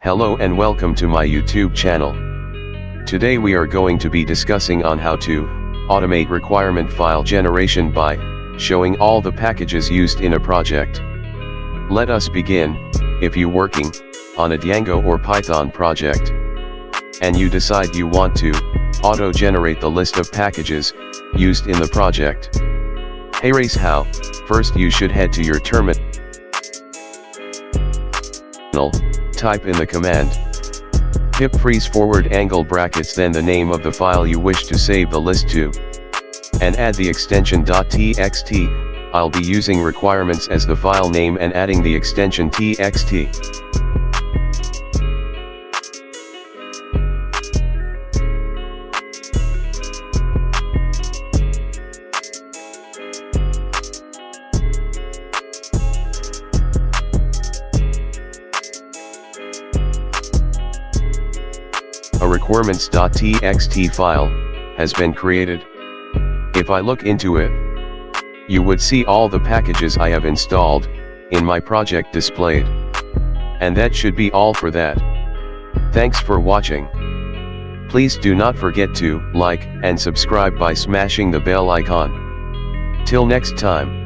Hello and welcome to my YouTube channel. Today we are going to be discussing on how to automate requirement file generation by showing all the packages used in a project. Let us begin. If you working on a Django or Python project and you decide you want to auto-generate the list of packages used in the project. Here's how. First you should head to your terminal, type in the command pip freeze /brackets then the name of the file you wish to save the list to, and add the extension .txt. I'll be using requirements as the file name and adding the extension txt. A requirements.txt file has been created. If I look into it, you would see all the packages I have installed in my project displayed. And that should be all for that. Thanks for watching. Please do not forget to like and subscribe by smashing the bell icon. Till next time.